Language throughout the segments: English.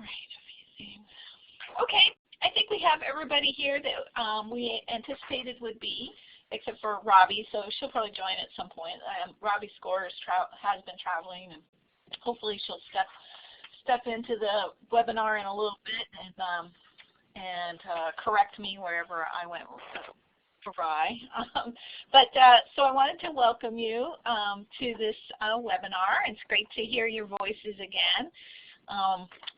All right, a few things. Okay, I think we have everybody here that we anticipated would be, except for Robbie, so she'll probably join at some point. Robbie Scores has been traveling, and hopefully she'll step into the webinar in a little bit and correct me wherever I went awry. So I wanted to welcome you to this webinar. It's great to hear your voices again.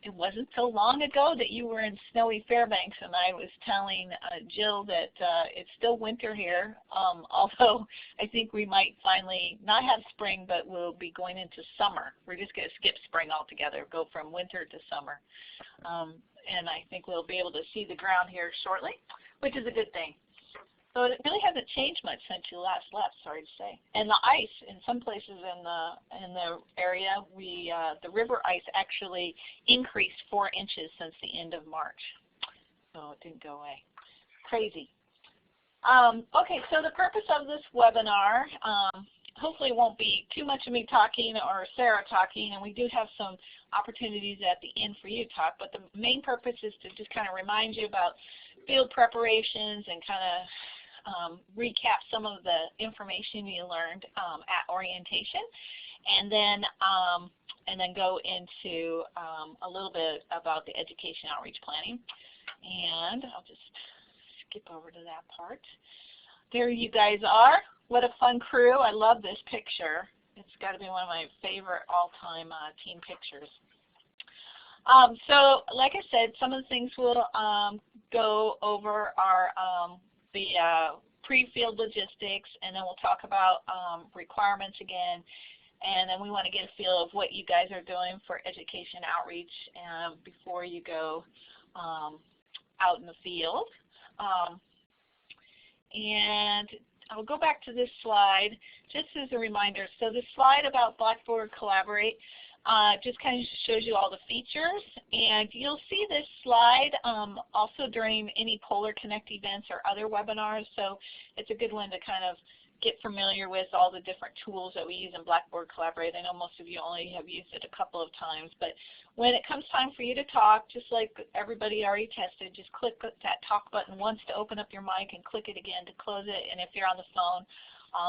It wasn't so long ago that you were in snowy Fairbanks, and I was telling Jill that it's still winter here, although I think we might finally not have spring, but we'll be going into summer. We're just going to skip spring altogether, go from winter to summer. And I think we'll be able to see the ground here shortly, which is a good thing. So it really hasn't changed much since you last left, sorry to say. And the ice in some places in the area, the river ice actually increased 4 inches since the end of March. So it didn't go away. Crazy. Okay, so the purpose of this webinar hopefully won't be too much of me talking or Sarah talking, and we do have some opportunities at the end for you to talk, but the main purpose is to just kind of remind you about field preparations and kind of recap some of the information you learned at orientation, and then go into a little bit about the education outreach planning. And I'll just skip over to that part. There you guys are. What a fun crew. I love this picture. It's got to be one of my favorite all-time team pictures. So like I said, some of the things we'll go over are the pre-field logistics, and then we'll talk about requirements again, and then we want to get a feel of what you guys are doing for education outreach before you go out in the field. And I'll go back to this slide just as a reminder. So this slide about Blackboard Collaborate just kind of shows you all the features, and you'll see this slide also during any PolarTREC events or other webinars, so it's a good one to kind of get familiar with all the different tools that we use in Blackboard Collaborate. I know most of you only have used it a couple of times, but when it comes time for you to talk, just like everybody already tested, just click that talk button once to open up your mic and click it again to close it, and if you're on the phone,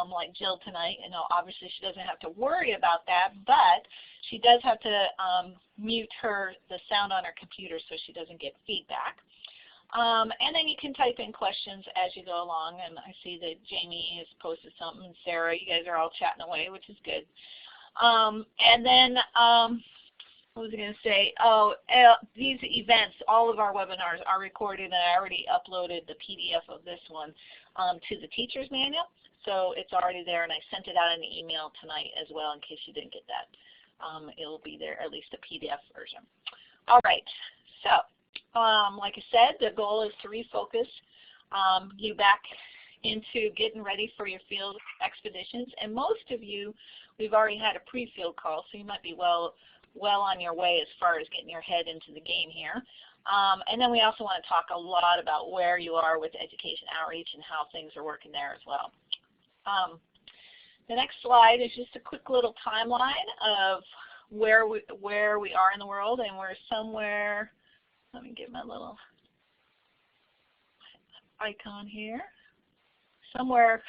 like Jill tonight, obviously she doesn't have to worry about that, but she does have to mute the sound on her computer so she doesn't get feedback. And then you can type in questions as you go along, and I see that Jaime has posted something, and Sarah, you guys are all chatting away, which is good. And then, what was I going to say? Oh, these events, all of our webinars are recorded, and I already uploaded the PDF of this one to the teacher's manual. So it's already there, and I sent it out in the email tonight as well in case you didn't get that. It'll be there, at least a PDF version. All right, so like I said, the goal is to refocus you back into getting ready for your field expeditions. And most of you, we've already had a pre-field call, so you might be well on your way as far as getting your head into the game here. And then we also want to talk a lot about where you are with education outreach and how things are working there as well. The next slide is just a quick little timeline of where we are in the world, and we're somewhere, let me get my little icon here, somewhere,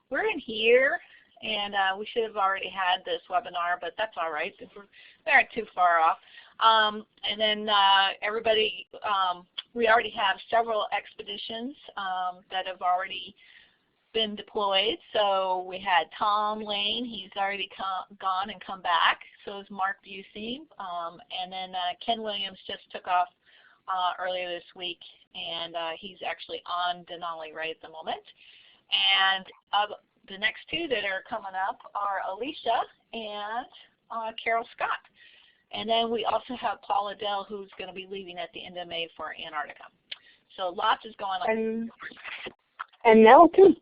we're in here, and we should have already had this webinar, but that's all right, we aren't too far off. And then everybody, we already have several expeditions that have already been deployed. So we had Tom Lane, he's already gone and come back. So is Mark Busey. And then Ken Williams just took off earlier this week, and he's actually on Denali right at the moment. And the next two that are coming up are Alicia and Carol Scott. And then we also have Paul Adele, who's going to be leaving at the end of May for Antarctica. So lots is going on. And Nell too.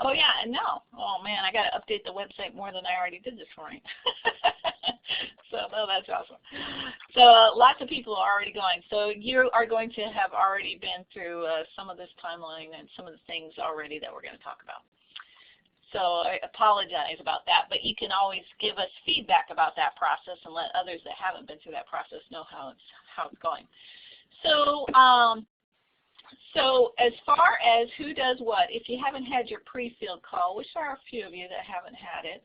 Oh yeah, and Nell. Oh man, I got to update the website more than I already did this morning. So no, that's awesome. So lots of people are already going. So you are going to have already been through some of this timeline and some of the things already that we're going to talk about. So I apologize about that, but you can always give us feedback about that process and let others that haven't been through that process know how it's going. So, so as far as who does what, if you haven't had your pre-field call, which there are a few of you that haven't had it,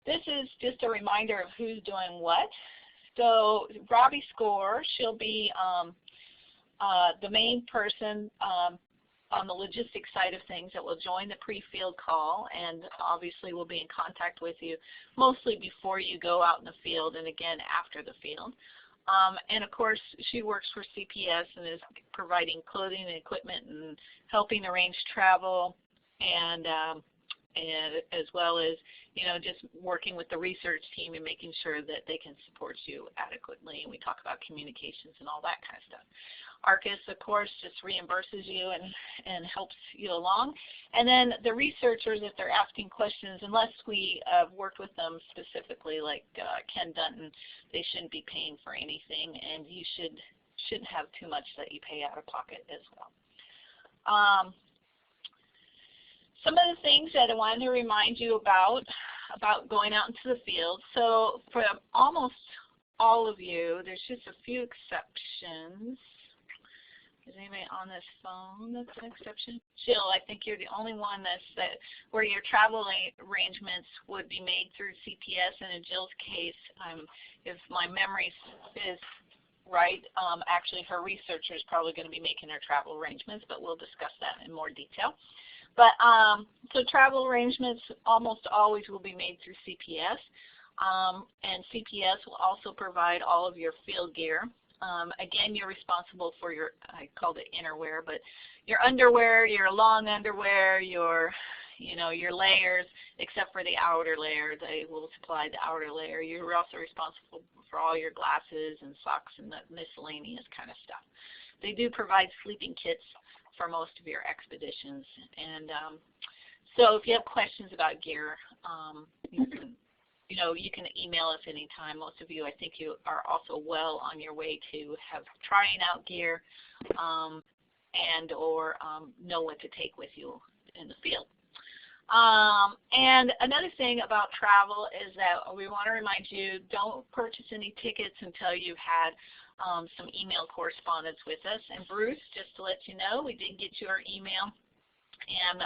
this is just a reminder of who's doing what. So Robbie Score, she'll be the main person on the logistics side of things that will join the pre-field call, and obviously will be in contact with you mostly before you go out in the field and again after the field. And of course, she works for CPS and is providing clothing and equipment and helping arrange travel, and as well as, you know, just working with the research team and making sure that they can support you adequately. And we talk about communications and all that kind of stuff. ARCIS, of course, just reimburses you and helps you along. And then the researchers, if they're asking questions, unless we have worked with them specifically, like Ken Dunton, they shouldn't be paying for anything, and you shouldn't have too much that you pay out of pocket as well. Some of the things that I wanted to remind you about going out into the field. So for almost all of you, there's just a few exceptions. Is anybody on this phone that's an exception? Jill, I think you're the only one where your travel arrangements would be made through CPS, and in Jill's case, if my memory is right, actually her researcher is probably going to be making her travel arrangements, but we'll discuss that in more detail. But so travel arrangements almost always will be made through CPS, and CPS will also provide all of your field gear. Again, you're responsible for your, I called it innerwear, but your underwear, your long underwear, your layers, except for the outer layer. They will supply the outer layer. You're also responsible for all your glasses and socks and the miscellaneous kind of stuff. They do provide sleeping kits for most of your expeditions. And so if you have questions about gear, you can email us anytime. Most of you, I think you are also well on your way to trying out gear and or know what to take with you in the field. And another thing about travel is that we want to remind you, don't purchase any tickets until you've had some email correspondence with us. And Bruce, just to let you know, we did get your email, and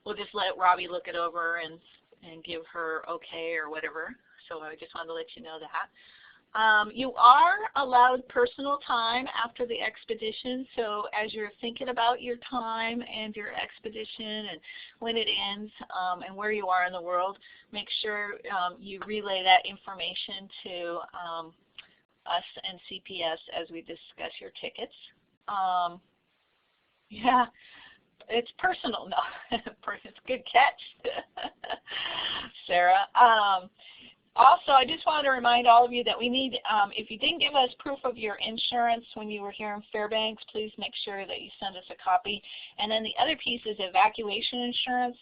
we'll just let Robbie look it over and give her okay or whatever. So I just wanted to let you know that. You are allowed personal time after the expedition, so as you're thinking about your time and your expedition and when it ends and where you are in the world, make sure you relay that information to us and CPS as we discuss your tickets. Yeah, it's personal. No, it's a good catch, Sarah. Also, I just wanted to remind all of you that we need, if you didn't give us proof of your insurance when you were here in Fairbanks, please make sure that you send us a copy. And then the other piece is evacuation insurance.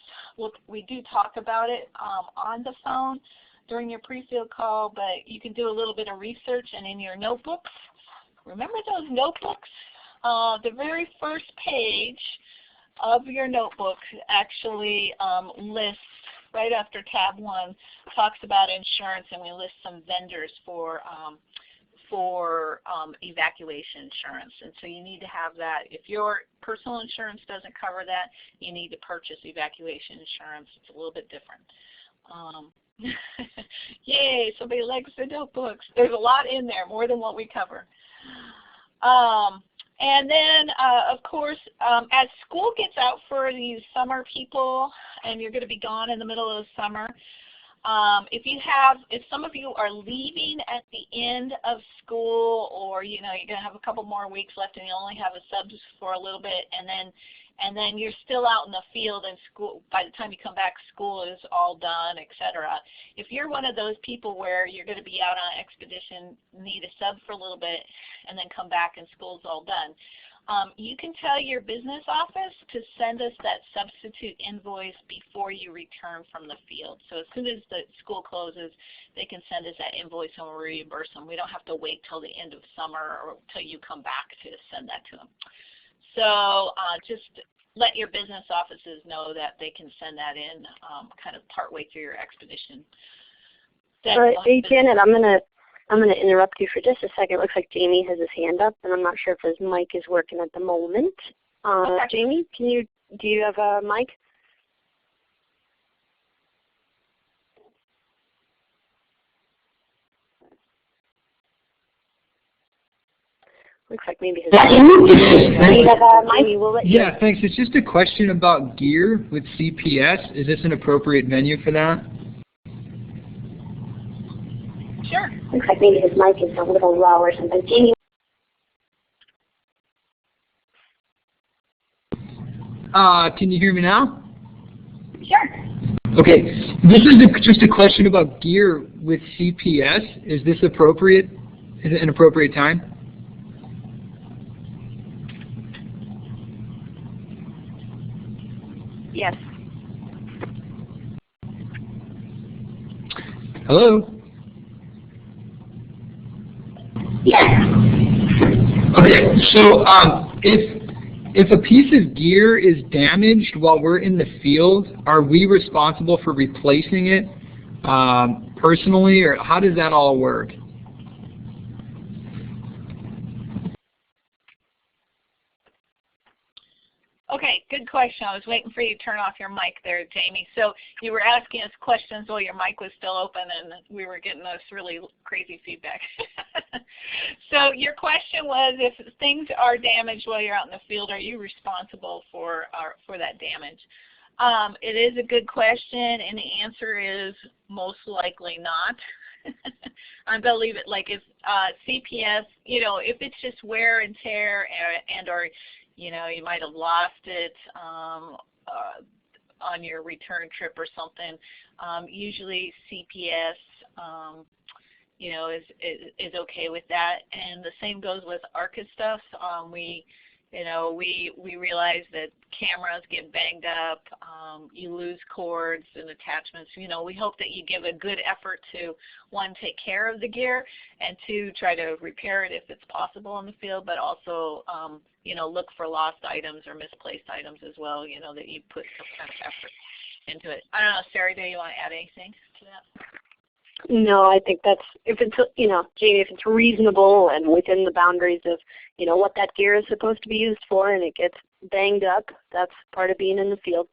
We do talk about it on the phone during your pre-field call, but you can do a little bit of research, and in your notebooks, remember those notebooks? The very first page of your notebook actually lists, right after tab 1, talks about insurance, and we list some vendors for evacuation insurance. And so you need to have that. If your personal insurance doesn't cover that, you need to purchase evacuation insurance. It's a little bit different. Yay, somebody likes the notebooks. There's a lot in there, more than what we cover. And then, of course, as school gets out for these summer people, and you're going to be gone in the middle of the summer, if some of you are leaving at the end of school, or you're going to have a couple more weeks left and you only have a subs for a little bit, and then you're still out in the field and school, by the time you come back, school is all done, etc. If you're one of those people where you're going to be out on expedition, need a sub for a little bit, and then come back and school's all done, you can tell your business office to send us that substitute invoice before you return from the field. So as soon as the school closes, they can send us that invoice and we'll reimburse them. We don't have to wait till the end of summer or till you come back to send that to them. So just let your business offices know that they can send that in kind of partway through your expedition. Hey Janet, I'm gonna interrupt you for just a second. It looks like Jamie has his hand up, and I'm not sure if his mic is working at the moment. Okay. Jamie, do you have a mic? Looks like maybe his Yeah, thanks. It's just a question about gear with CPS. Is this an appropriate venue for that? Sure. Looks like maybe his mic is a little low or something. Jamie. Can you hear me now? Sure. Okay. This is just a question about gear with CPS. Is this appropriate? Is it an appropriate time? Yes. Hello? Yes. Okay, so if a piece of gear is damaged while we're in the field, are we responsible for replacing it personally, or how does that all work? Okay, good question. I was waiting for you to turn off your mic there, Jamie. So you were asking us questions while your mic was still open, and we were getting this really crazy feedback. So your question was, if things are damaged while you're out in the field, are you responsible for that damage? It is a good question, and the answer is most likely not. I'm going to leave it like if CPS, if it's just wear and tear and or you might have lost it on your return trip or something. Usually CPS, is okay with that, and the same goes with ARCA stuff. We realize that cameras get banged up, you lose cords and attachments. We hope that you give a good effort to, one, take care of the gear, and two, try to repair it if it's possible in the field, but also, look for lost items or misplaced items as well, that you put some kind of effort into it. I don't know, Sarah, do you want to add anything to that? No, I think that's, if it's, Jamie, if it's reasonable and within the boundaries of, what that gear is supposed to be used for, and it gets banged up, that's part of being in the field.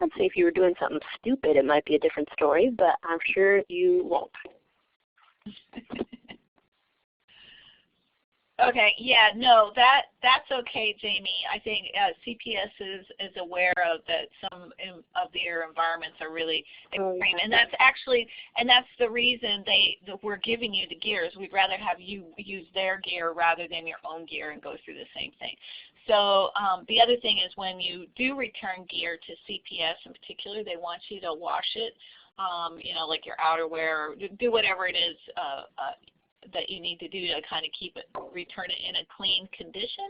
I'd say if you were doing something stupid, it might be a different story, but I'm sure you won't. Okay, yeah, no, that's okay, Jamie. I think CPS is aware of that some of their environments are really extreme, and that's the reason we're giving you the gears. We'd rather have you use their gear rather than your own gear and go through the same thing. So the other thing is, when you do return gear to CPS in particular, they want you to wash it, like your outerwear, or do whatever it is that you need to do to kind of return it in a clean condition.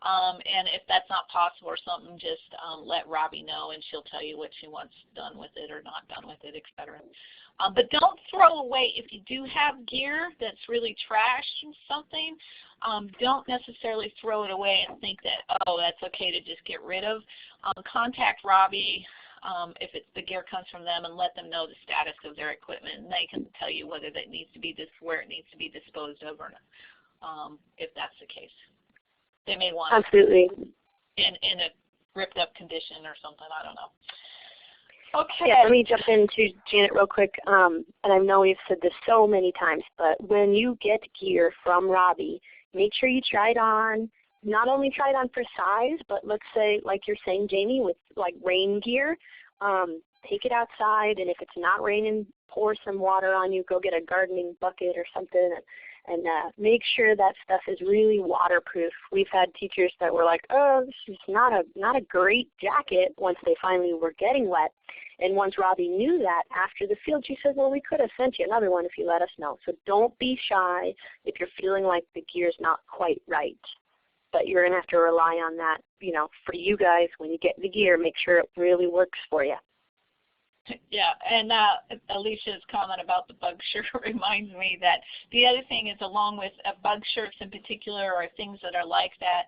And if that's not possible or something, just let Robbie know, and she'll tell you what she wants done with it or not done with it, etc. But don't throw away, if you do have gear that's really trashed or something, don't necessarily throw it away and think that, oh, that's okay to just get rid of. Contact Robbie if the gear comes from them, and let them know the status of their equipment, and they can tell you whether that needs to be where it needs to be disposed of or not, if that's the case. They may want Absolutely. it in a ripped up condition or something, I don't know. Okay. Yeah, let me jump into Janet real quick. And I know we've said this so many times, but when you get gear from Robbie, make sure you try it on. Not only try it on for size, but let's say, like you're saying, Jamie, with like rain gear, take it outside, and if it's not raining, pour some water on you. Go get a gardening bucket or something, and make sure that stuff is really waterproof. We've had teachers that were like, oh, this is not a great jacket once they finally were getting wet. And once Robbie knew that after the field, she said, well, we could have sent you another one if you let us know. So don't be shy if you're feeling like the gear's not quite right. But you're going to have to rely on that, for you guys, when you get the gear, make sure it really works for you. Yeah, and Alicia's comment about the bug shirt reminds me that the other thing is, along with bug shirts in particular, or things that are like that,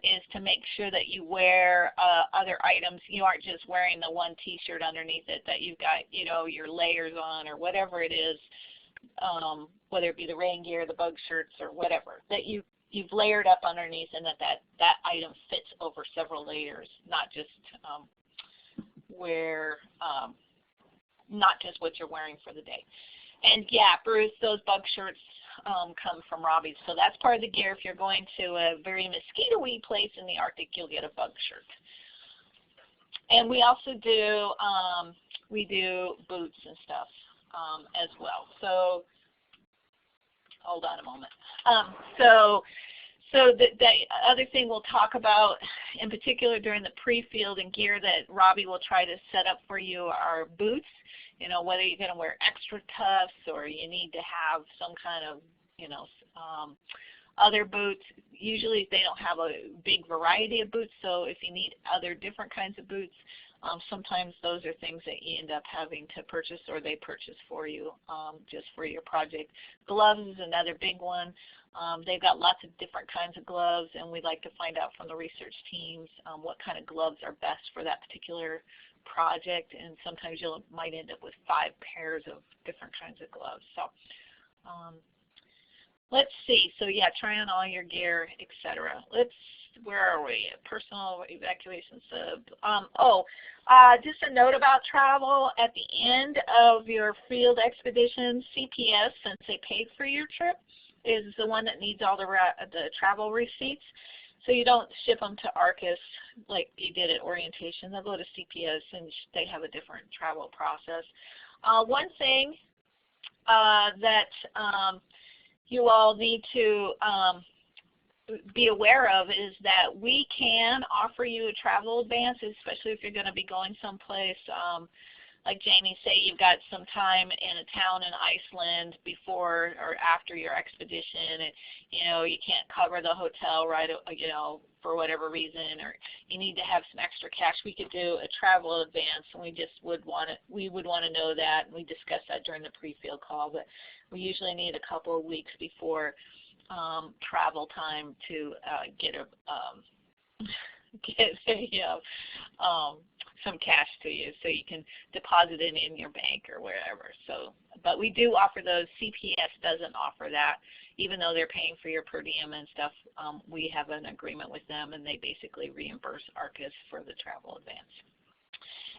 is to make sure that you wear other items. You aren't just wearing the one T-shirt underneath it, that you've got, your layers on or whatever it is, whether it be the rain gear, the bug shirts, or whatever, that you've layered up underneath, and that item fits over several layers, not just not just what you're wearing for the day. And yeah, Bruce, those bug shirts come from Robbie's, so that's part of the gear. If you're going to a very mosquito-y place in the Arctic, you'll get a bug shirt. And we also do boots and stuff as well. So hold on a moment. So the other thing we'll talk about in particular during the pre-field and gear that Robbie will try to set up for you are boots. Whether you're going to wear extra tufts or you need to have some kind of, other boots. Usually they don't have a big variety of boots, so if you need other different kinds of boots, sometimes those are things that you end up having to purchase or they purchase for you just for your project. Gloves is another big one. They've got lots of different kinds of gloves, and we'd like to find out from the research teams what kind of gloves are best for that particular project, and sometimes you might end up with 5 pairs of different kinds of gloves. So let's see. So yeah, try on all your gear, etc. Where are we? Personal evacuation sub. Just a note about travel. At the end of your field expedition, CPS, since they paid for your trip, is the one that needs all the travel receipts. So you don't ship them to Arcus like you did at orientation. They'll go to CPS, and they have a different travel process. One thing that you all need to be aware of is that we can offer you a travel advance, especially if you're going to be going someplace. Like Jaime say, you've got some time in a town in Iceland before or after your expedition, and you can't cover the hotel right, for whatever reason, or you need to have some extra cash. We could do a travel advance, and we would want to know that, and we discussed that during the pre-field call. But we usually need a couple of weeks before travel time to get some cash to you, so you can deposit it in your bank or wherever. So, but we do offer those. CPS doesn't offer that, even though they're paying for your per diem and stuff. We have an agreement with them, and they basically reimburse Arcus for the travel advance.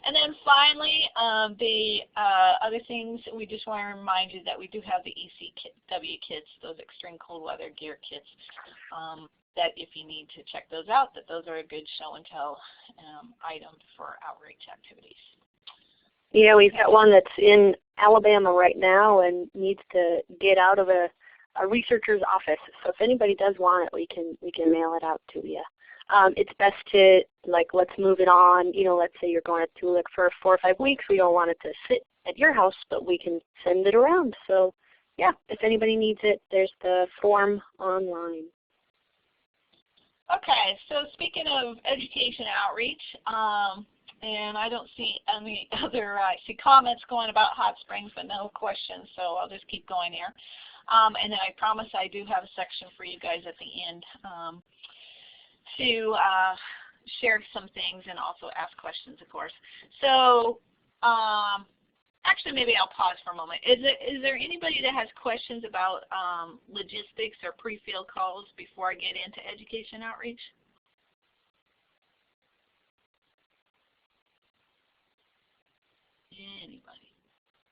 And then finally, the other things, we just want to remind you that we do have the ECW Kids, those extreme cold weather gear kits, that if you need to check those out, that those are a good show and tell item for outreach activities. Yeah, we've got one that's in Alabama right now and needs to get out of a researcher's office. So if anybody does want it, we can mail it out to you. It's best to, let's move it on. Let's say you're going to Tulik for 4 or 5 weeks. We don't want it to sit at your house, but we can send it around. So yeah, if anybody needs it, there's the form online. Okay, so speaking of education outreach, and I don't see any other, I see comments going about hot springs, but no questions, so I'll just keep going here. And then I promise I do have a section for you guys at the end to share some things and also ask questions, of course. So actually, maybe I'll pause for a moment. Is there anybody that has questions about logistics or pre-field calls before I get into education outreach? Anybody?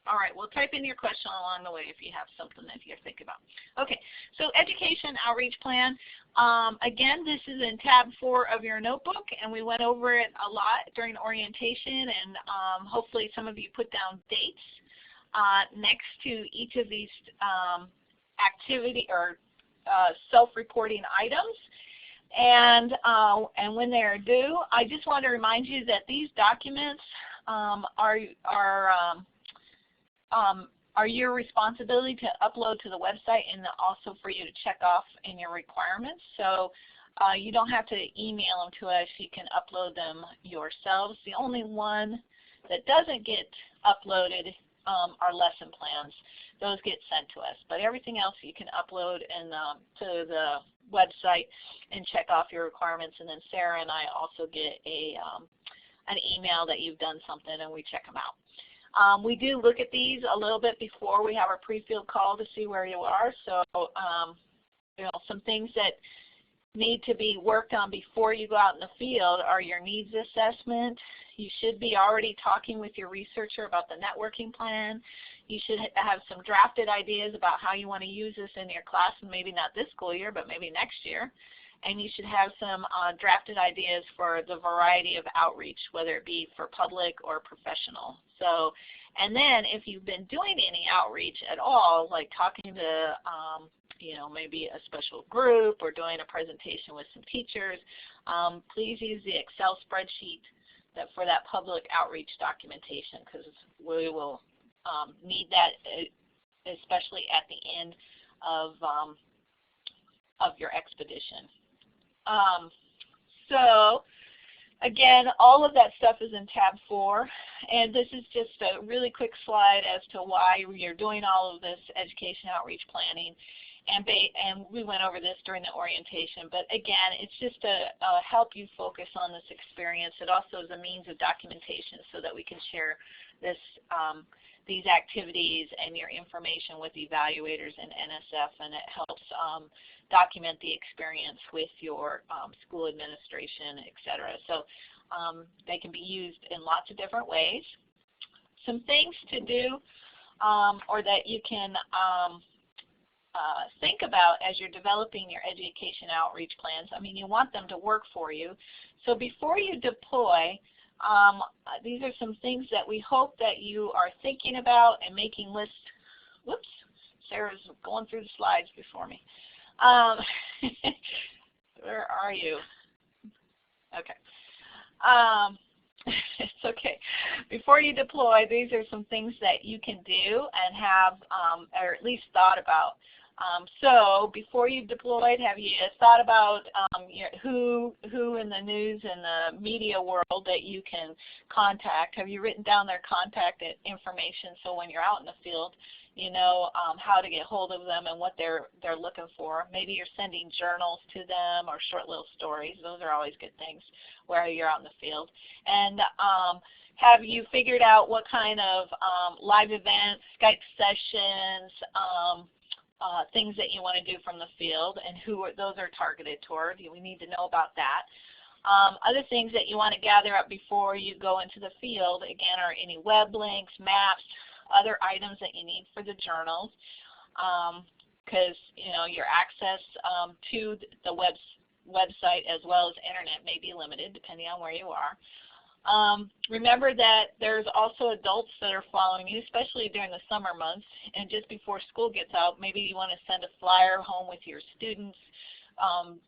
All right, well, type in your question along the way if you have something that you're thinking about. Okay, so education outreach plan. Again, this is in tab 4 of your notebook, and we went over it a lot during orientation, and hopefully some of you put down dates next to each of these activity or self-reporting items. And when they're due, I just want to remind you that these documents are your responsibility to upload to the website, and also for you to check off in your requirements. So you don't have to email them to us. You can upload them yourselves. The only one that doesn't get uploaded are lesson plans. Those get sent to us. But everything else you can upload to the website and check off your requirements, and then Sarah and I also get an email that you've done something, and we check them out. We do look at these a little bit before we have our pre-field call to see where you are. So some things that need to be worked on before you go out in the field are your needs assessment. You should be already talking with your researcher about the networking plan. You should have some drafted ideas about how you want to use this in your class, and maybe not this school year, but maybe next year. And you should have some drafted ideas for the variety of outreach, whether it be for public or professional. So, and then if you've been doing any outreach at all, like talking to maybe a special group or doing a presentation with some teachers, please use the Excel spreadsheet for that public outreach documentation, because we will need that, especially at the end of your expedition. So again, all of that stuff is in tab 4, and this is just a really quick slide as to why you're doing all of this education outreach planning. And we went over this during the orientation, but again, it's just to help you focus on this experience. It also is a means of documentation so that we can share these activities and your information with evaluators and NSF, and it helps document the experience with your school administration, etc. So they can be used in lots of different ways. Some things to do or that you can think about as you're developing your education outreach plans. I mean, you want them to work for you. So before you deploy, these are some things that we hope that you are thinking about and making lists. Whoops, Sarah's going through the slides before me. Where are you? Okay. It's okay. Before you deploy, these are some things that you can do and have, or at least thought about. So before you've deployed, have you thought about who in the news and the media world that you can contact? Have you written down their contact information so when you're out in the field, you know how to get hold of them and what they're looking for? Maybe you're sending journals to them or short little stories. Those are always good things where you're out in the field. And have you figured out what kind of live events, Skype sessions, things that you want to do from the field, and who those are targeted toward? We need to know about that. Other things that you want to gather up before you go into the field, again, are any web links, maps, other items that you need for the journals, because your access to the website as well as internet may be limited depending on where you are. Remember that there's also adults that are following you, especially during the summer months, and just before school gets out, maybe you want to send a flyer home with your students,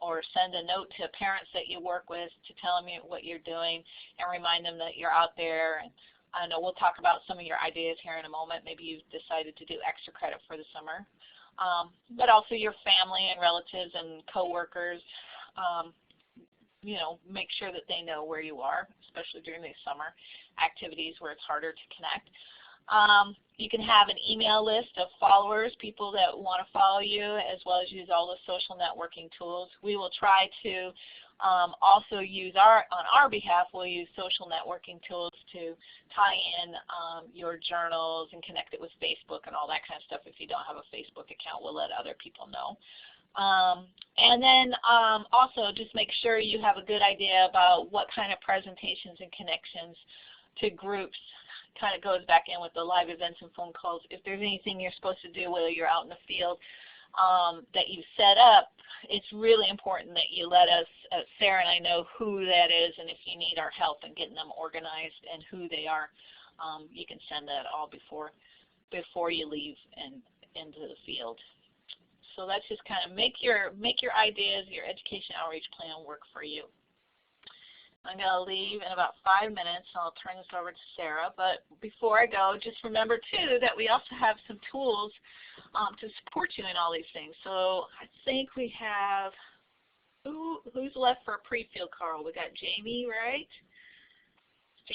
or send a note to parents that you work with to tell them what you're doing and remind them that you're out there. And I know we'll talk about some of your ideas here in a moment. Maybe you've decided to do extra credit for the summer. But also your family and relatives and coworkers, make sure that they know where you are, especially during these summer activities where it's harder to connect. You can have an email list of followers, people that want to follow you, as well as use all the social networking tools. We will try to also use on our behalf, we'll use social networking tools to tie in your journals and connect it with Facebook and all that kind of stuff. If you don't have a Facebook account, we'll let other people know. And then also just make sure you have a good idea about what kind of presentations and connections to groups. Kind of goes back in with the live events and phone calls. If there's anything you're supposed to do while you're out in the field that you set up, it's really important that you let us, Sarah and I, know who that is, and if you need our help in getting them organized and who they are, you can send that all before you leave and into the field. So that's just kind of make your ideas, your education outreach plan work for you. I'm going to leave in about 5 minutes. I'll turn this over to Sarah. But before I go, just remember, too, that we also have some tools to support you in all these things. So I think we have, who's left for a pre-field, Carl? We got Jaime, right?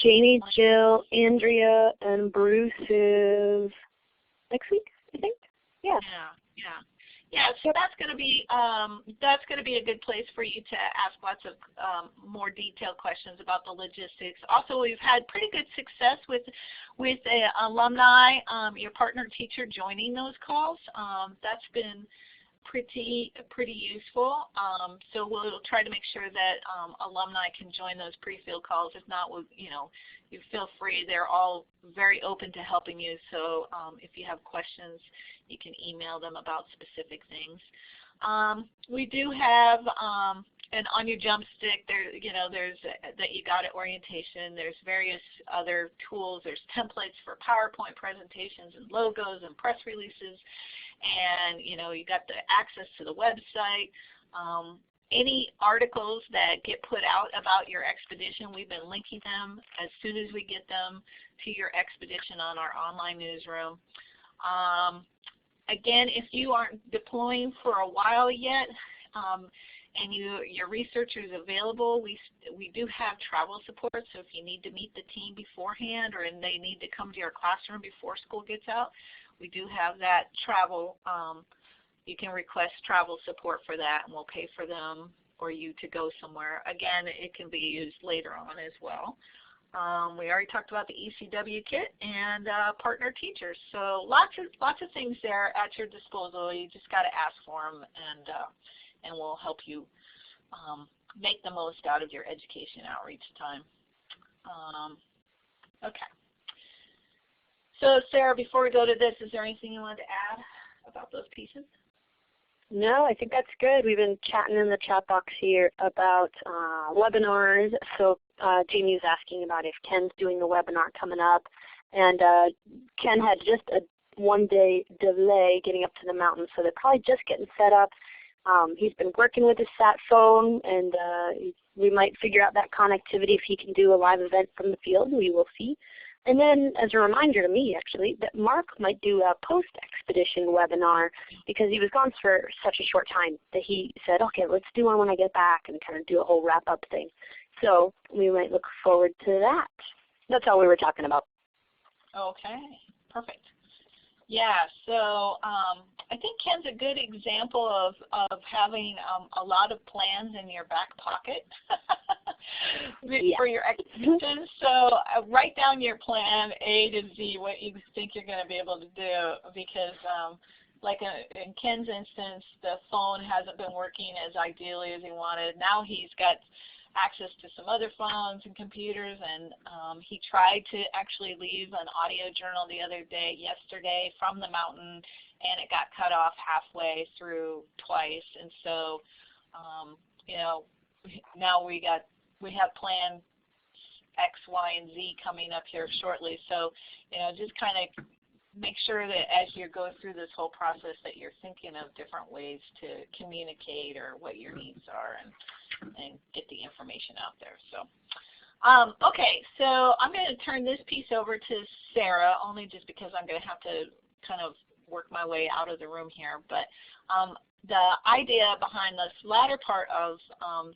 Jaime, Jill, Andrea, and Bruce is next week, I think. Yeah. Yeah, so that's going to be a good place for you to ask lots of more detailed questions about the logistics. Also, we've had pretty good success with alumni, your partner teacher joining those calls. That's been pretty useful. So we'll try to make sure that alumni can join those pre-field calls. If not, we'll, you feel free. They're all very open to helping you. So if you have questions, you can email them about specific things. We do have and on your jump stick, there's that you got it orientation. There's various other tools. There's templates for PowerPoint presentations and logos and press releases. And you got the access to the website. Any articles that get put out about your expedition, we've been linking them as soon as we get them to your expedition on our online newsroom. Again, if you aren't deploying for a while yet, and your researcher is available, we do have travel support. So if you need to meet the team beforehand, or they need to come to your classroom before school gets out, we do have that travel. You can request travel support for that, and we'll pay for them or you to go somewhere. Again, it can be used later on as well. We already talked about the ECW kit and partner teachers. So lots of things there at your disposal. You just got to ask for them, and we'll help you make the most out of your education outreach time. Okay. So Sarah, before we go to this, is there anything you wanted to add about those pieces? No, I think that's good. We've been chatting in the chat box here about webinars. So Jamie was asking about if Ken's doing a webinar coming up. And Ken had just a one-day delay getting up to the mountain, so they're probably just getting set up. He's been working with his sat phone, and we might figure out that connectivity if he can do a live event from the field. We will see. And then as a reminder to me, actually, that Mark might do a post-expedition webinar because he was gone for such a short time that he said, okay, let's do one when I get back and kind of do a whole wrap-up thing. So we might look forward to that. That's all we were talking about. Okay, perfect. Yeah, so I think Ken's a good example of having a lot of plans in your back pocket for your expedition. So write down your plan A to Z, what you think you're going to be able to do, because like in Ken's instance, the phone hasn't been working as ideally as he wanted. Now he's got access to some other phones and computers, and he tried to actually leave an audio journal yesterday from the mountain, and it got cut off halfway through twice. And so now we have plan X, Y, and Z coming up here shortly. So just kind of make sure that as you go through this whole process that you're thinking of different ways to communicate or what your needs are, and get the information out there. So, okay, so I'm going to turn this piece over to Sarah, only just because I'm going to have to kind of work my way out of the room here. But the idea behind this latter part of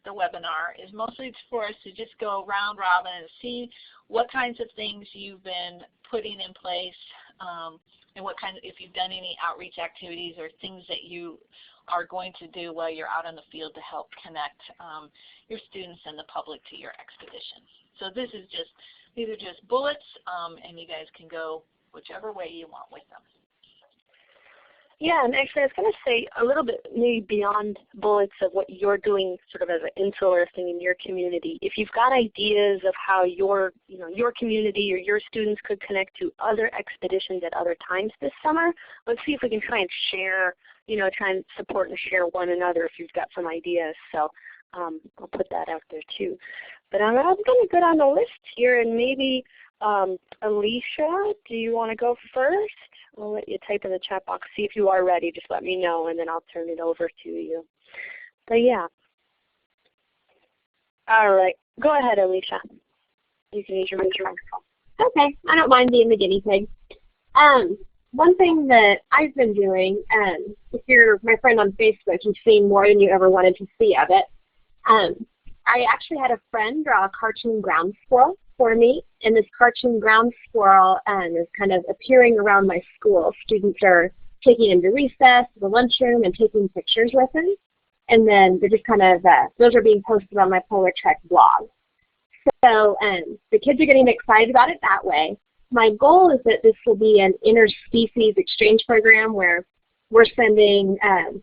the webinar is mostly for us to just go round robin and see what kinds of things you've been putting in place, and if you've done any outreach activities or things that you are going to do while you're out in the field to help connect your students and the public to your expedition. So these are just bullets, and you guys can go whichever way you want with them. Yeah, and actually I was going to say a little bit maybe beyond bullets of what you're doing sort of as an insular thing in your community. If you've got ideas of how your community or your students could connect to other expeditions at other times this summer, let's see if we can try and share, try and support and share one another if you've got some ideas. So I'll put that out there too. But I'm going to go down the list here, and maybe Alicia, do you want to go first? I'll let you type in the chat box. See if you are ready. Just let me know, and then I'll turn it over to you. But yeah. All right. Go ahead, Alicia. You can use your microphone. Okay. I don't mind being the guinea pig. One thing that I've been doing, if you're my friend on Facebook, you've seen more than you ever wanted to see of it. I actually had a friend draw a cartoon ground squirrel for me, and this cartoon ground squirrel is kind of appearing around my school. Students are taking him to recess, the lunchroom, and taking pictures with him. And then they're just kind of, those are being posted on my PolarTREC blog. So the kids are getting excited about it that way. My goal is that this will be an interspecies exchange program where we're sending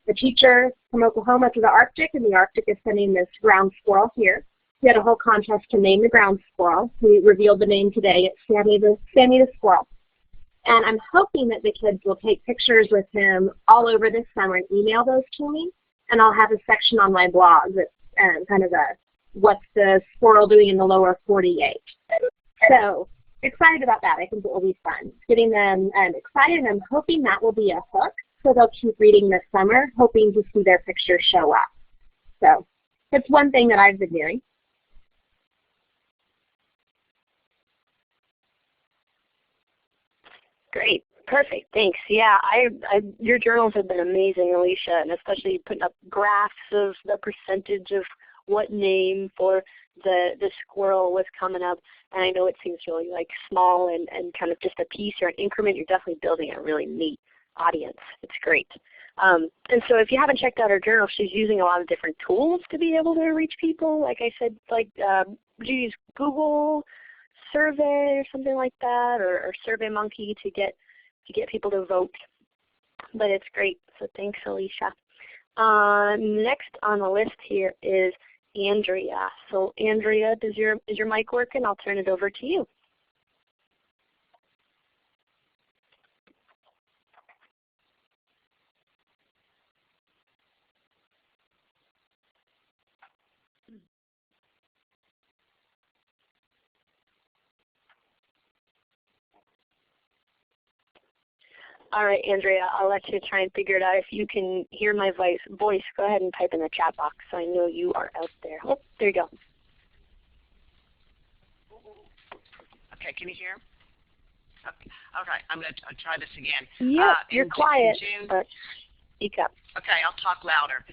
the teacher from Oklahoma to the Arctic, and the Arctic is sending this ground squirrel here. We had a whole contest to name the ground squirrel. We revealed the name today. It's Sammy the Squirrel. And I'm hoping that the kids will take pictures with him all over this summer and email those to me. And I'll have a section on my blog that's kind of a what's the squirrel doing in the lower 48. So excited about that. I think it will be fun. Getting them excited, and I'm hoping that will be a hook so they'll keep reading this summer, hoping to see their pictures show up. So that's one thing that I've been doing. Great. Perfect. Thanks. Yeah, your journals have been amazing, Alicia, and especially putting up graphs of the percentage of what name for the squirrel was coming up. And I know it seems really like small and kind of just a piece or an increment. You're definitely building a really neat audience. It's great. And so if you haven't checked out her journal, she's using a lot of different tools to be able to reach people. Like I said, like do you use Google Survey or something like that, or SurveyMonkey to get people to vote? But it's great. So thanks, Alicia. Next on the list here is Andrea. So Andrea, is your mic working? I'll turn it over to you. All right, Andrea, I'll let you try and figure it out. If you can hear my voice, go ahead and type in the chat box so I know you are out there. Oh, there you go. Okay, can you hear? Okay, all right, I'm going to try this again. Yeah, you're quiet, but speak up. Okay, I'll talk louder.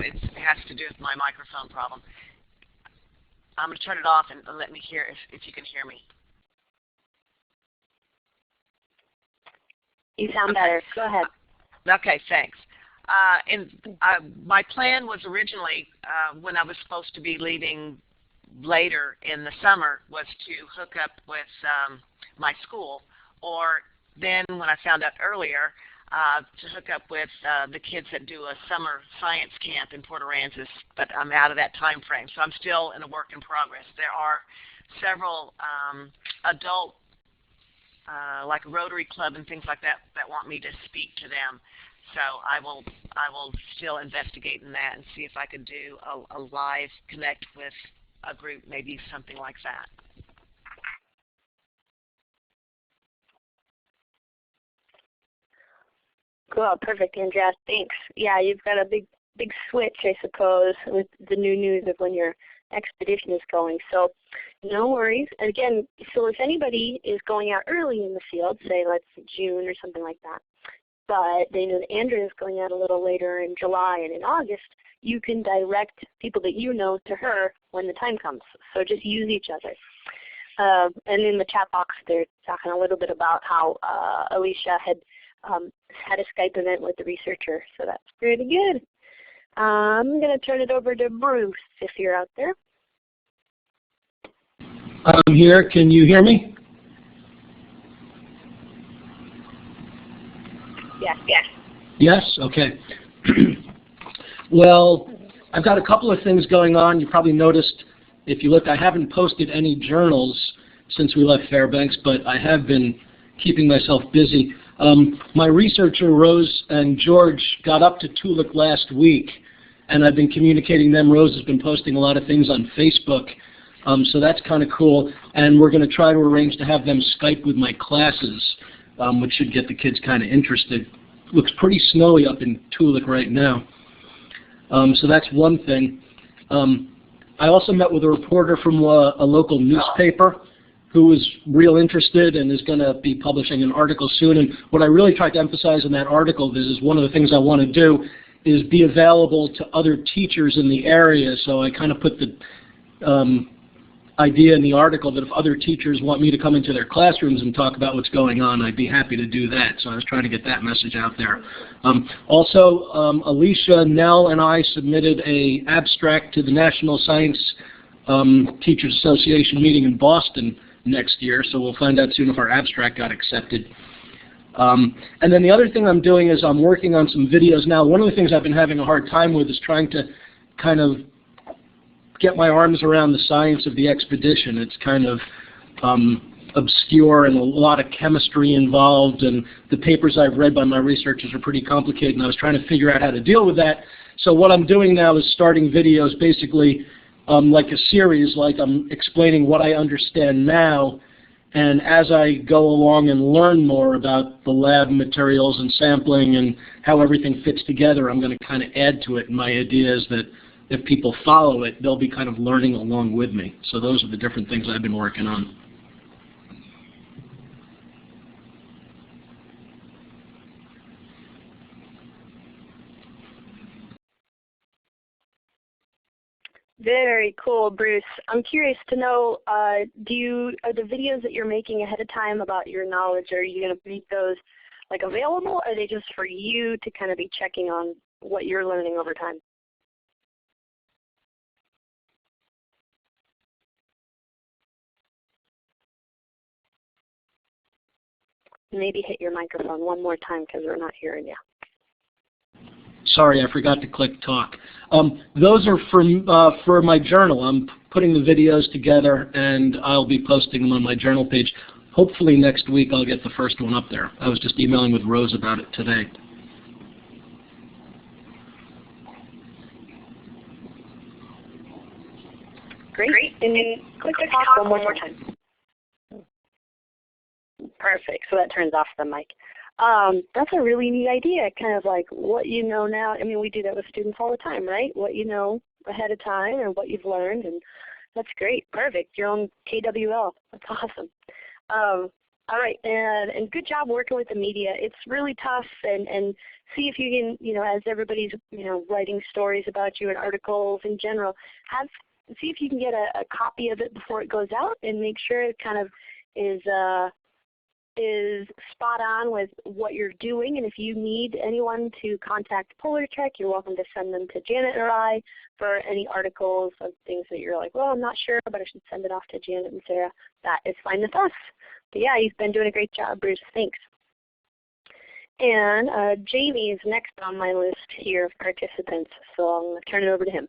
It has to do with my microphone problem. I'm going to turn it off and let me hear if you can hear me. You sound better. Go ahead. Okay, thanks. My plan was originally, when I was supposed to be leaving later in the summer, was to hook up with my school, or then when I found out earlier, to hook up with the kids that do a summer science camp in Port Aransas, but I'm out of that time frame, so I'm still in a work in progress. There are several adult like a Rotary Club and things like that want me to speak to them. So I will still investigate in that and see if I could do a live connect with a group, maybe something like that. Cool, perfect, Andrea. Thanks. Yeah, you've got a big switch, I suppose, with the new news of when your expedition is going. So no worries. And again, so if anybody is going out early in the field, say let's say June or something like that, but they know that Andrea is going out a little later in July and in August, you can direct people that you know to her when the time comes. So just use each other. And in the chat box, they're talking a little bit about how Alicia had had a Skype event with the researcher, so that's pretty good. I'm going to turn it over to Bruce if you're out there. I'm here. Can you hear me? Yes. Yes? Okay. Well, I've got a couple of things going on. You probably noticed, if you look, I haven't posted any journals since we left Fairbanks, but I have been keeping myself busy. My researcher, Rose and George, got up to Toolik last week, and I've been communicating them. Rose has been posting a lot of things on Facebook, so that's kind of cool. And we're going to try to arrange to have them Skype with my classes, which should get the kids kind of interested. Looks pretty snowy up in Toolik right now. So that's one thing. I also met with a reporter from a local newspaper who is real interested and is going to be publishing an article soon. And what I really tried to emphasize in that article is one of the things I want to do is be available to other teachers in the area. So I kind of put the idea in the article that if other teachers want me to come into their classrooms and talk about what's going on, I'd be happy to do that. So I was trying to get that message out there. Alicia, Nell, and I submitted an abstract to the National Science Teachers Association meeting in Boston next year, so we'll find out soon if our abstract got accepted. And then the other thing I'm doing is I'm working on some videos now. One of the things I've been having a hard time with is trying to kind of get my arms around the science of the expedition. It's kind of obscure and a lot of chemistry involved, and the papers I've read by my researchers are pretty complicated, and I was trying to figure out how to deal with that. So what I'm doing now is starting videos basically like a series, like I'm explaining what I understand now, and as I go along and learn more about the lab materials and sampling and how everything fits together, I'm going to kind of add to it. And my idea is that if people follow it, they'll be kind of learning along with me. So those are the different things I've been working on. Very cool, Bruce. I'm curious to know, are the videos that you're making ahead of time about your knowledge, are you going to make those like available, or are they just for you to kind of be checking on what you're learning over time? Maybe hit your microphone one more time because we're not hearing you. Sorry, I forgot to click talk. Those are for my journal. I'm putting the videos together, and I'll be posting them on my journal page. Hopefully next week I'll get the first one up there. I was just emailing with Rose about it today. Great. And then click talk one more time. Perfect. So that turns off the mic. That's a really neat idea, kind of like what you know now. I mean, we do that with students all the time, right? What you know ahead of time and what you've learned, and that's great. Perfect. Your own KWL. That's awesome. All right, and good job working with the media. It's really tough, and see if you can, as everybody's, writing stories about you and articles in general, see if you can get a copy of it before it goes out and make sure it kind of is spot on with what you're doing. And if you need anyone to contact PolarTREC, you're welcome to send them to Janet or I for any articles of things that you're like, well, I'm not sure, but I should send it off to Janet and Sarah. That is fine with us. But yeah, you've been doing a great job, Bruce. Thanks. And Jaime is next on my list here of participants, so I'm going to turn it over to him.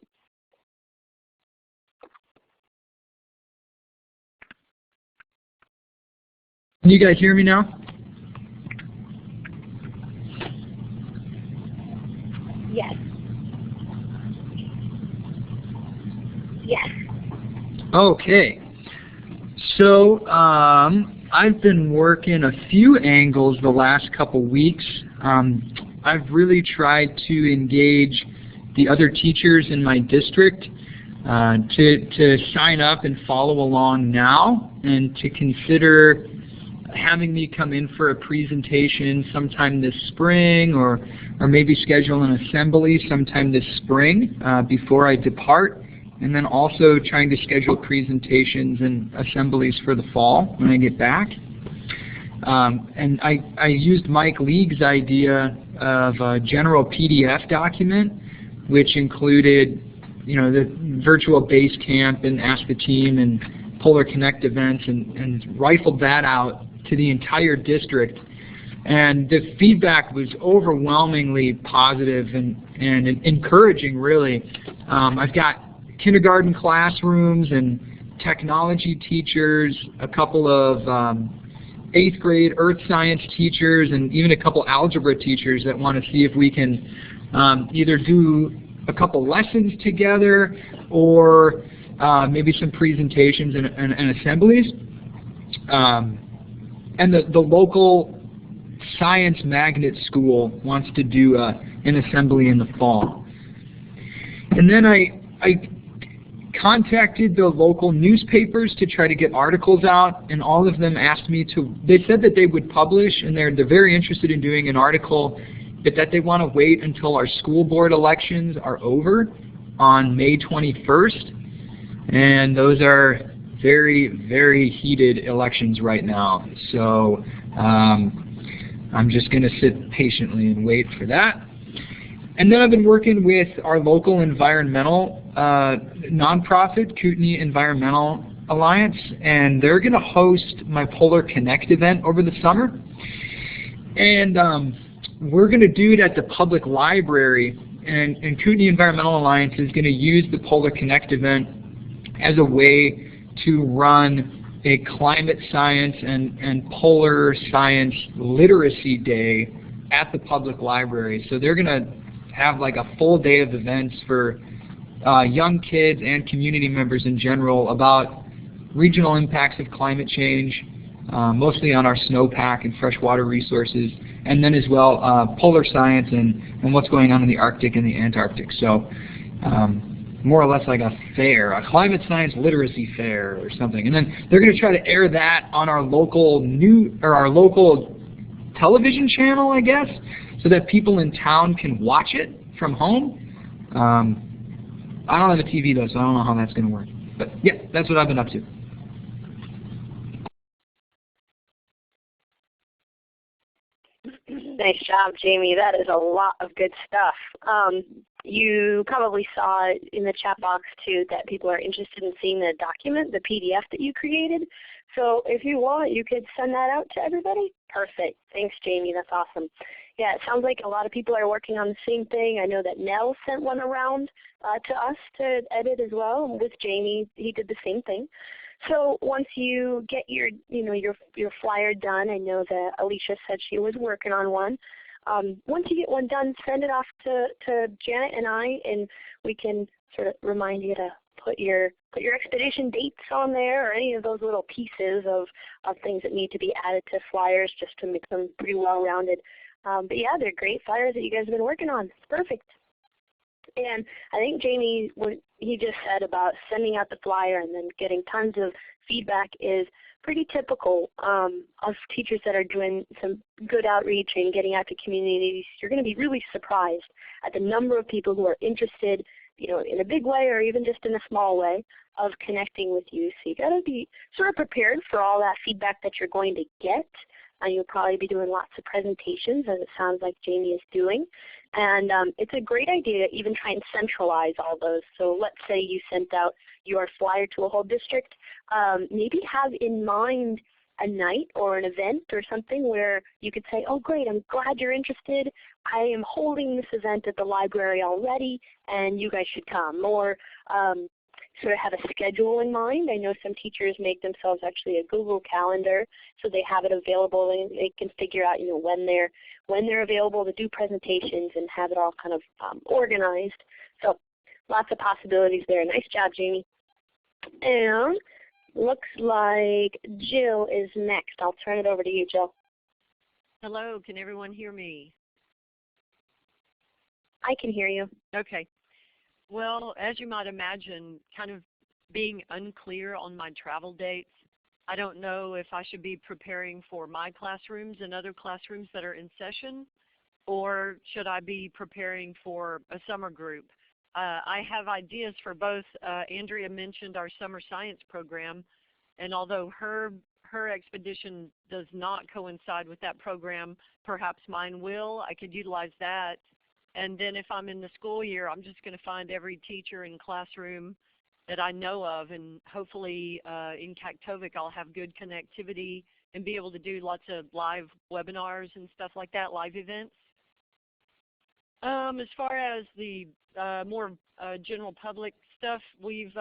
Can you guys hear me now? Yes. Yes. Okay. So I've been working a few angles the last couple weeks. I've really tried to engage the other teachers in my district to sign up and follow along now, and to consider having me come in for a presentation sometime this spring, or maybe schedule an assembly sometime this spring before I depart, and then also trying to schedule presentations and assemblies for the fall when I get back. And I used Mike League's idea of a general PDF document, which included the virtual base camp and Ask the Team and Polar Connect events, and rifled that out to the entire district, and the feedback was overwhelmingly positive and encouraging, really. I've got kindergarten classrooms and technology teachers, a couple of 8th grade earth science teachers, and even a couple algebra teachers that want to see if we can either do a couple lessons together, or maybe some presentations and assemblies. And the local science magnet school wants to do an assembly in the fall. And then I contacted the local newspapers to try to get articles out, and all of them asked me to, they said that they would publish, and they're very interested in doing an article, but that they want to wait until our school board elections are over on May 21st. And those are very, very heated elections right now. So I'm just going to sit patiently and wait for that. And then I've been working with our local environmental nonprofit, Kootenai Environmental Alliance, and they're going to host my Polar Connect event over the summer. And we're going to do it at the public library, and Kootenai Environmental Alliance is going to use the Polar Connect event as a way to run a climate science and polar science literacy day at the public library. So they're going to have like a full day of events for young kids and community members in general about regional impacts of climate change, mostly on our snowpack and freshwater resources, and then as well polar science and what's going on in the Arctic and the Antarctic. So more or less like a fair, a climate science literacy fair or something. And then they're going to try to air that on our local local television channel, I guess, so that people in town can watch it from home. I don't have a TV though, so I don't know how that's going to work. But yeah, that's what I've been up to. Nice job, Jamie. That is a lot of good stuff. You probably saw in the chat box too that people are interested in seeing the document, the PDF that you created. So if you want, you could send that out to everybody. Perfect. Thanks, Jamie. That's awesome. Yeah, it sounds like a lot of people are working on the same thing. I know that Nell sent one around to us to edit as well. And with Jamie, he did the same thing. So once you get your flyer done, I know that Alicia said she was working on one. Once you get one done, send it off to Janet and I, and we can sort of remind you to put your expedition dates on there, or any of those little pieces of things that need to be added to flyers just to make them pretty well-rounded. But yeah, they're great flyers that you guys have been working on. It's perfect. And I think Jamie, what he just said about sending out the flyer and then getting tons of feedback is pretty typical of teachers that are doing some good outreach and getting out to communities. You're going to be really surprised at the number of people who are interested, in a big way or even just in a small way, of connecting with you. So you got to be sort of prepared for all that feedback that you're going to get. You'll probably be doing lots of presentations, as it sounds like Jamie is doing. And it's a great idea to even try and centralize all those. So let's say you sent out your flyer to a whole district. Maybe have in mind a night or an event or something where you could say, oh great, I'm glad you're interested. I am holding this event at the library already, and you guys should come. Or sort of have a schedule in mind. I know some teachers make themselves actually a Google Calendar, so they have it available and they can figure out when they're available to do presentations and have it all kind of organized. So lots of possibilities there. Nice job, Jamie. And looks like Jill is next. I'll turn it over to you, Jill. Hello, can everyone hear me? I can hear you. Okay. Well, as you might imagine, kind of being unclear on my travel dates, I don't know if I should be preparing for my classrooms and other classrooms that are in session, or should I be preparing for a summer group? I have ideas for both. Andrea mentioned our summer science program, and although her expedition does not coincide with that program, perhaps mine will. I could utilize that. And then if I'm in the school year, I'm just going to find every teacher and classroom that I know of, and hopefully in Kaktovik I'll have good connectivity and be able to do lots of live webinars and stuff like that, live events. As far as the more general public stuff, we've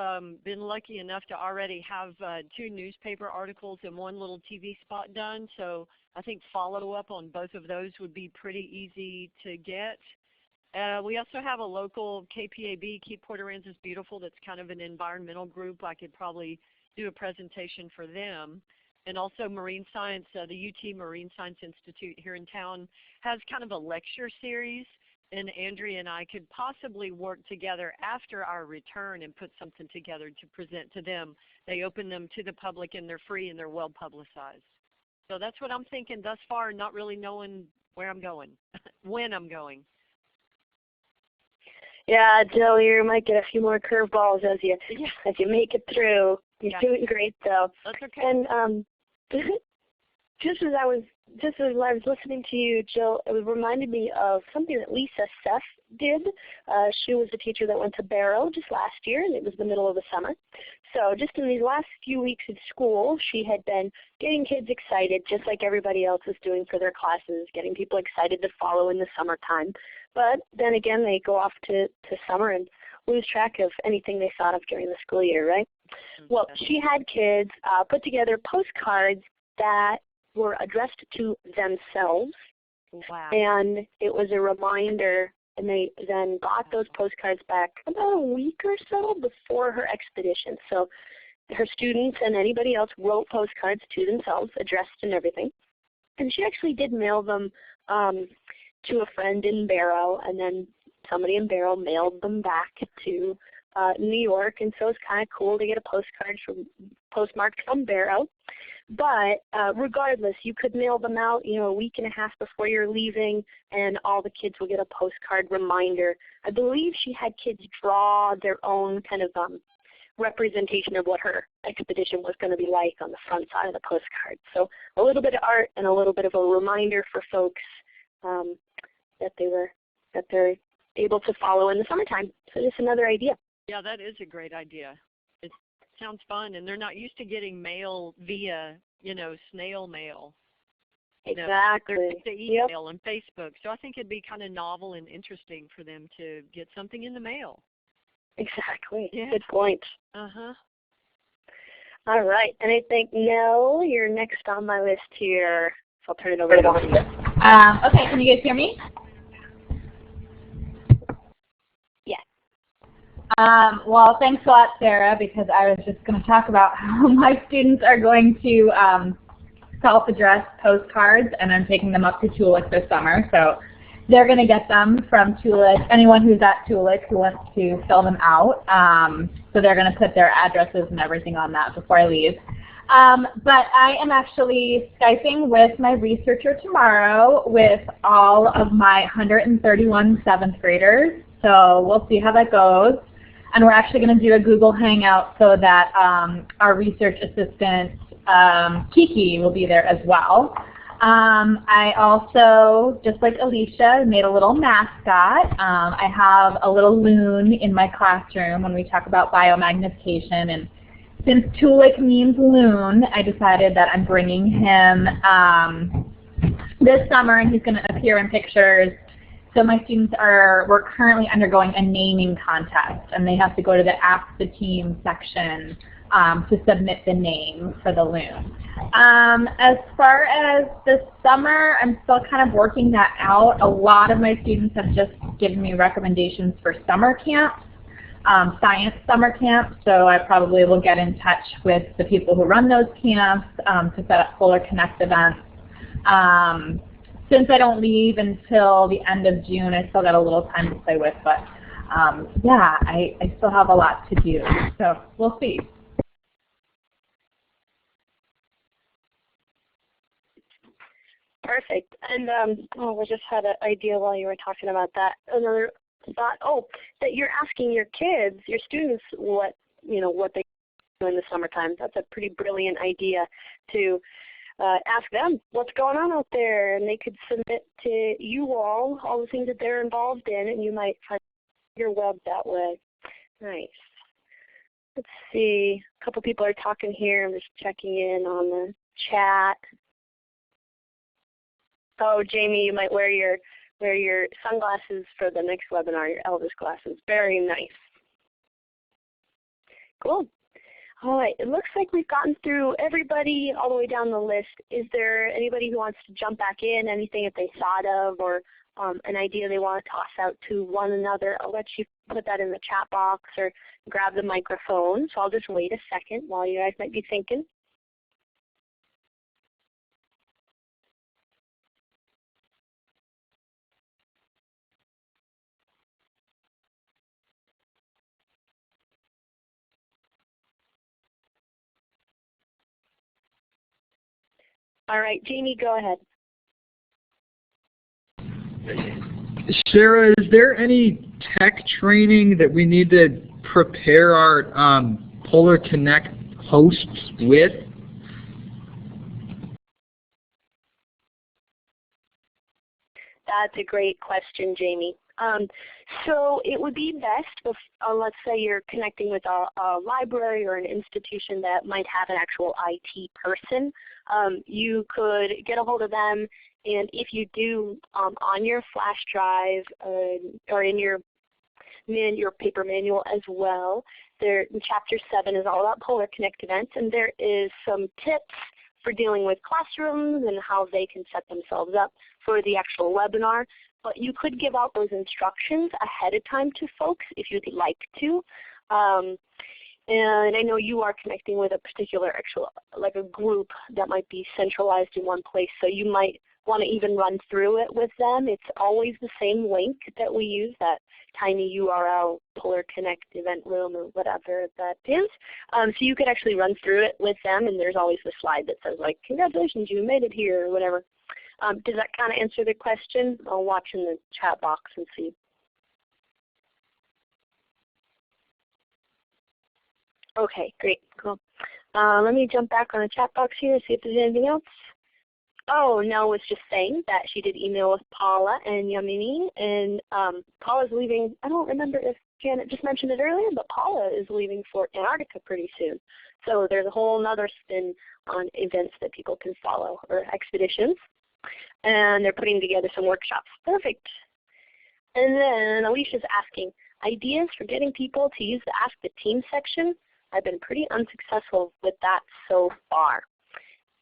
been lucky enough to already have 2 newspaper articles and 1 little TV spot done, so I think follow-up on both of those would be pretty easy to get. We also have a local KPAB, Keep Port Aransas Beautiful, that's kind of an environmental group. I could probably do a presentation for them. And also Marine Science, the UT Marine Science Institute here in town has kind of a lecture series, and Andrea and I could possibly work together after our return and put something together to present to them. They open them to the public and they're free and they're well publicized. So that's what I'm thinking thus far, not really knowing where I'm going, when I'm going. Yeah, Jill, you might get a few more curveballs as you make it through. You're doing great, though. That's okay. And just as I was listening to you, Jill, it reminded me of something that Lisa Seth did. She was a teacher that went to Barrow just last year, and it was the middle of the summer. So just in these last few weeks of school, she had been getting kids excited, just like everybody else is doing for their classes, getting people excited to follow in the summertime. But then again, they go off to summer and lose track of anything they thought of during the school year, right? Well, she had kids put together postcards that were addressed to themselves. Wow. And it was a reminder, and they then got those postcards back about a week or so before her expedition. So her students and anybody else wrote postcards to themselves, addressed and everything. And she actually did mail them to a friend in Barrow, and then somebody in Barrow mailed them back to New York. And so it's kind of cool to get a postcard postmarked from Barrow. But regardless, you could mail them out, a week and a half before you're leaving, and all the kids will get a postcard reminder. I believe she had kids draw their own kind of representation of what her expedition was going to be like on the front side of the postcard. So a little bit of art and a little bit of a reminder for folks that they're able to follow in the summertime. So just another idea. Yeah, that is a great idea. It sounds fun, and they're not used to getting mail via, snail mail. Exactly. They're used to email and Facebook. So I think it'd be kind of novel and interesting for them to get something in the mail. Exactly. Yeah. Good point. Uh-huh. All right. And I think, Nell, you're next on my list here. So I'll turn it over to you. Okay, can you guys hear me? Well, thanks a lot, Sarah, because I was just going to talk about how my students are going to self-address postcards, and I'm taking them up to Tulick this summer. So they're going to get them from Tulick, anyone who's at Tulick who wants to fill them out. So they're going to put their addresses and everything on that before I leave. But I am actually Skyping with my researcher tomorrow with all of my 131 7th graders. So we'll see how that goes. And we're actually going to do a Google Hangout so that our research assistant, Kiki, will be there as well. I also, just like Alicia, made a little mascot. I have a little loon in my classroom when we talk about biomagnification. And since Tulick means loon, I decided that I'm bringing him this summer, and he's going to appear in pictures. So my students we're currently undergoing a naming contest, and they have to go to the Ask the Team section to submit the name for the loon. As far as the summer, I'm still kind of working that out. A lot of my students have just given me recommendations for summer camps, science summer camps, so I probably will get in touch with the people who run those camps to set up PolarTREC events. Since I don't leave until the end of June, I still got a little time to play with, but yeah, I still have a lot to do, so we'll see. Perfect. And I just had an idea while you were talking about that. Another thought, that you're asking your kids, your students, what they do in the summertime. That's a pretty brilliant idea to ask them what's going on out there, and they could submit to you all the things that they're involved in, and you might find your web that way. Nice. Let's see. A couple people are talking here. I'm just checking in on the chat. Oh, Jamie, you might wear your sunglasses for the next webinar, your Elvis glasses. Very nice. Cool. All right, it looks like we've gotten through everybody all the way down the list. Is there anybody who wants to jump back in, anything that they thought of, or an idea they want to toss out to one another? I'll let you put that in the chat box or grab the microphone. So I'll just wait a second while you guys might be thinking. All right, Jamie, go ahead. Sarah, is there any tech training that we need to prepare our PolarTREC hosts with? That's a great question, Jamie. So it would be best if, let's say you're connecting with a library or an institution that might have an actual IT person. You could get a hold of them, and if you do, on your flash drive or in your paper manual as well, there in Chapter 7 is all about PolarTREC events, and there is some tips for dealing with classrooms and how they can set themselves up for the actual webinar. But you could give out those instructions ahead of time to folks if you'd like to. And I know you are connecting with a particular like a group that might be centralized in one place, so you might want to even run through it with them. It's always the same link that we use, that tiny URL, PolarTREC event room or whatever that is. So you could actually run through it with them, and there's always the slide that says like, congratulations, you made it here, or whatever. Does that kind of answer the question? I'll watch in the chat box and see. Okay, great, cool. Let me jump back on the chat box here and see if there's anything else. Oh, Nell was just saying that she did email with Paula and Yamini, and Paula's leaving. I don't remember if Janet just mentioned it earlier, but Paula is leaving for Antarctica pretty soon. So there's a whole other spin on events that people can follow, or expeditions. And they're putting together some workshops. Perfect. And then Alicia's asking, ideas for getting people to use the Ask the Team section? I've been pretty unsuccessful with that so far.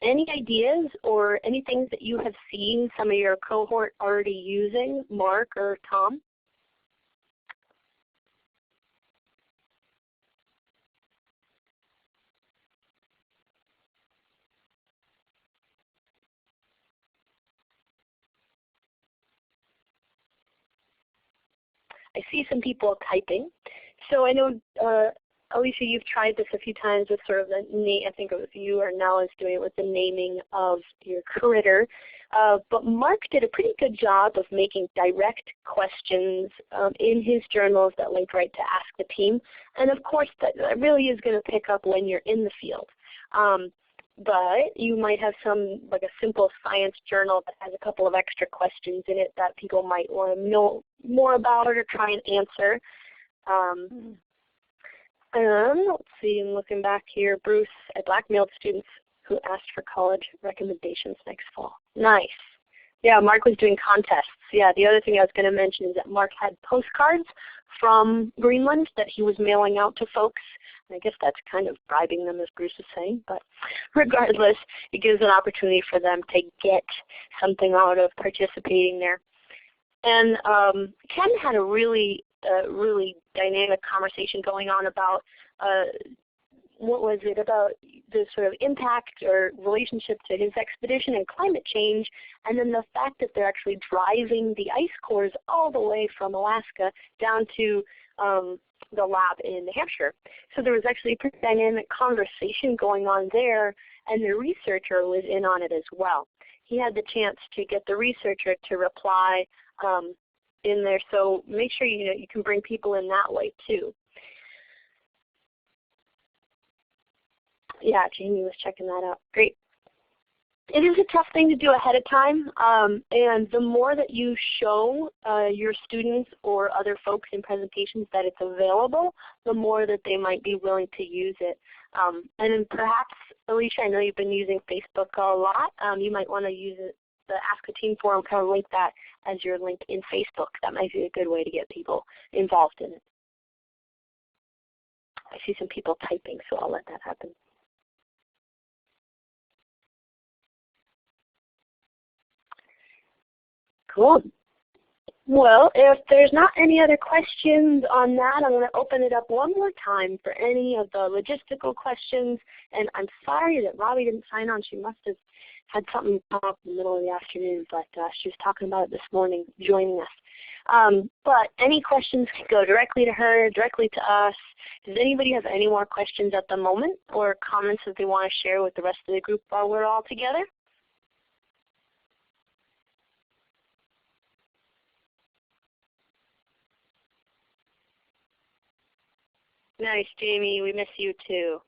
Any ideas or anything that you have seen some of your cohort already using, Mark or Tom? I see some people typing. So I know, Alicia, you've tried this a few times with sort of the name. I think it was you or Nell is doing it with the naming of your critter. But Mark did a pretty good job of making direct questions in his journals that link right to Ask the Team. And of course, that really is going to pick up when you're in the field. But you might have some, like a simple science journal that has a couple of extra questions in it that people might want to know more about or try and answer. Let's see, I'm looking back here. Bruce, I blackmailed students who asked for college recommendations next fall. Nice. Yeah, Mark was doing contests. Yeah, the other thing I was going to mention is that Mark had postcards from Greenland that he was mailing out to folks. I guess that's kind of bribing them, as Bruce is saying. But regardless, it gives an opportunity for them to get something out of participating there. And Ken had a really dynamic conversation going on about what was it about the sort of impact or relationship to his expedition and climate change, and then the fact that they're actually driving the ice cores all the way from Alaska down to the lab in New Hampshire. So there was actually a pretty dynamic conversation going on there, and the researcher was in on it as well. He had the chance to get the researcher to reply in there, so make sure you can bring people in that way too. Yeah, Jamie was checking that out. Great. It is a tough thing to do ahead of time, and the more that you show your students or other folks in presentations that it's available, the more that they might be willing to use it. And then perhaps, Alicia, I know you've been using Facebook a lot. You might want to use it, the Ask a Team forum, kind of link that as your link in Facebook. That might be a good way to get people involved in it. I see some people typing, so I'll let that happen. Cool. Well, if there's not any other questions on that, I'm going to open it up one more time for any of the logistical questions. And I'm sorry that Robbie didn't sign on. She must have had something come up in the middle of the afternoon, but she was talking about it this morning, joining us. But any questions can go directly to her, directly to us. Does anybody have any more questions at the moment or comments that they want to share with the rest of the group while we're all together? Nice, Jamie. We miss you too.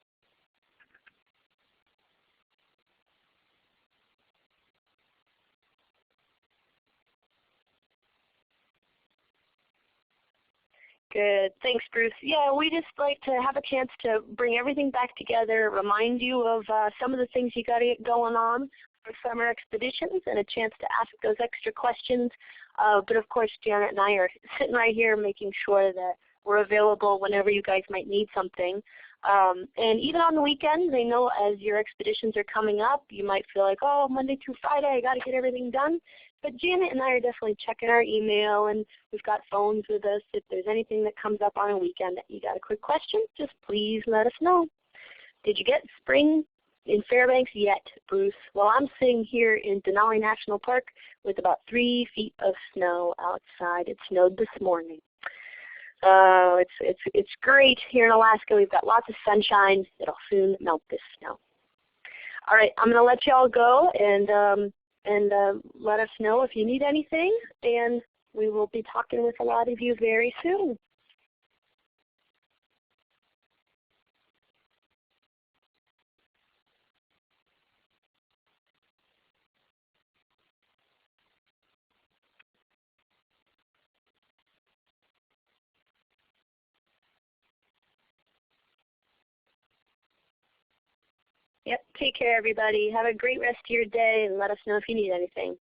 Good. Thanks, Bruce. Yeah, we just like to have a chance to bring everything back together, remind you of some of the things you got to get going on for summer expeditions, and a chance to ask those extra questions. But of course, Janet and I are sitting right here making sure that we're available whenever you guys might need something. And even on the weekends, I know as your expeditions are coming up, you might feel like, oh, Monday through Friday, I got to get everything done. But Janet and I are definitely checking our email, and we've got phones with us. If there's anything that comes up on a weekend that you got a quick question, just please let us know. Did you get spring in Fairbanks yet, Bruce? Well, I'm sitting here in Denali National Park with about 3 feet of snow outside. It snowed this morning. It's great here in Alaska. We've got lots of sunshine. It'll soon melt this snow. All right, I'm going to let you all go and let us know if you need anything, and we will be talking with a lot of you very soon. Yep, take care everybody. Have a great rest of your day and let us know if you need anything.